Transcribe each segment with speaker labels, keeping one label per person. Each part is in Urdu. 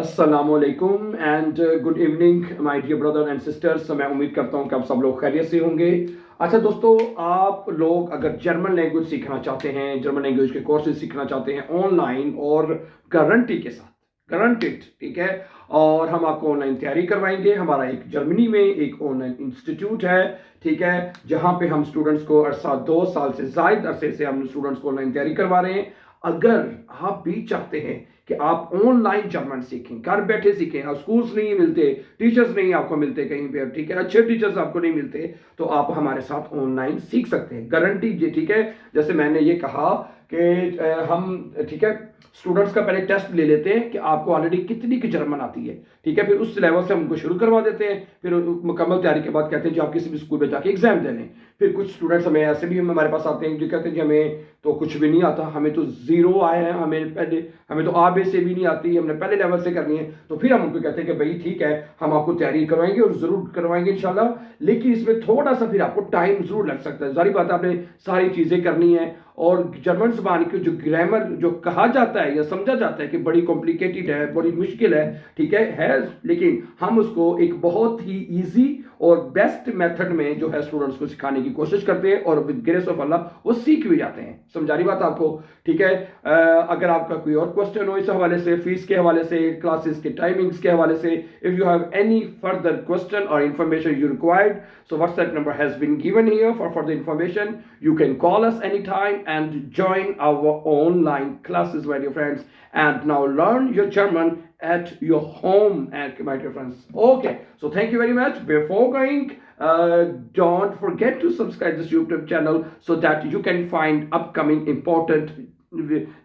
Speaker 1: السلام علیکم and good evening my dear brother and sisters. میں امید کرتا ہوں کہ آپ سب لوگ خیریت سے ہوں گے. اچھا دوستو, آپ لوگ اگر جرمن لینگویج سیکھنا چاہتے ہیں, جرمن لینگویج کے کورسز سیکھنا چاہتے ہیں آن لائن اور گارنٹی کے ساتھ, گارنٹیڈ, ٹھیک ہے, اور ہم آپ کو آن لائن تیاری کروائیں گے. ہمارا ایک جرمنی میں ایک آن لائن انسٹیٹیوٹ ہے, ٹھیک ہے, جہاں پہ ہم اسٹوڈنٹس کو 2 سال سے زائد عرصے سے ہم اسٹوڈنٹس کو آن لائن تیاری کروا رہے ہیں. اگر آپ بھی چاہتے ہیں کہ آپ آن لائن جرمن سیکھیں, گھر بیٹھے سیکھیں, آپ اسکولس نہیں ملتے, ٹیچرز نہیں آپ کو ملتے کہیں پہ, ٹھیک ہے, اچھے ٹیچرز آپ کو نہیں ملتے, تو آپ ہمارے ساتھ آن لائن سیکھ سکتے ہیں, گارنٹی, ٹھیک ہے. جیسے میں نے یہ کہا کہ ہم, ٹھیک ہے, اسٹوڈنٹس کا پہلے ٹیسٹ لے لیتے ہیں کہ آپ کو آلریڈی کتنی کی جرمن آتی ہے, ٹھیک ہے, پھر اس لیول سے ہم ان کو شروع کروا دیتے ہیں. پھر مکمل تیاری کے بعد کہتے ہیں جی آپ کسی بھی اسکول میں جا کے ایگزام دے لیں. پھر کچھ اسٹوڈنٹس ہمیں ایسے بھی ہمارے پاس آتے ہیں جو کہتے ہیں جی ہمیں تو کچھ بھی نہیں آتا, ہمیں تو 0 آئے ہیں, ہمیں تو آبے سے بھی نہیں آتی, ہم نے پہلے لیول سے کرنی ہے. تو پھر ہم ان کو کہتے ہیں کہ بھائی ٹھیک ہے, ہم آپ کو تیاری کروائیں گے اور ضرور کروائیں گے انشاءاللہ, لیکن اس میں تھوڑا سا پھر آپ کو ٹائم ضرور لگ سکتا ہے. ظاہر بات ہے آپ نے ساری چیزیں کرنی ہیں, اور جرمن زبان کی جو گرامر جو کہا جاتا ہے یا سمجھا جاتا ہے کہ بڑی کمپلیکیٹڈ ہے, بڑی مشکل ہے, ٹھیک ہے, لیکن ہم اس کو ایک بہت ہی ایزی اور بیسٹ میتھڈ میں جو ہے اسٹوڈنٹس کو سکھانے کی کوشش کرتے ہیں, اور ود گریس آف اللہ وہ سیکھ بھی جاتے ہیں. سمجھا رہی بات آپ کو, ٹھیک ہے. اگر آپ کا کوئی اور کوسچن ہو اس حوالے سے, فیس کے حوالے سے, کلاسز کے ٹائمنگز کے حوالے سے, if you have any further question or information you required, so WhatsApp number has been given here for further information. You can call us anytime and join our online classes, my dear friends, and now learn your German at your home, and my dear friends. Okay, so thank you very much. Before going, don't forget to subscribe this YouTube channel so that you can find upcoming important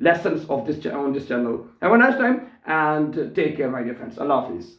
Speaker 1: lessons of this on this channel. Have a nice time and take care, my dear friends. Allah Hafiz.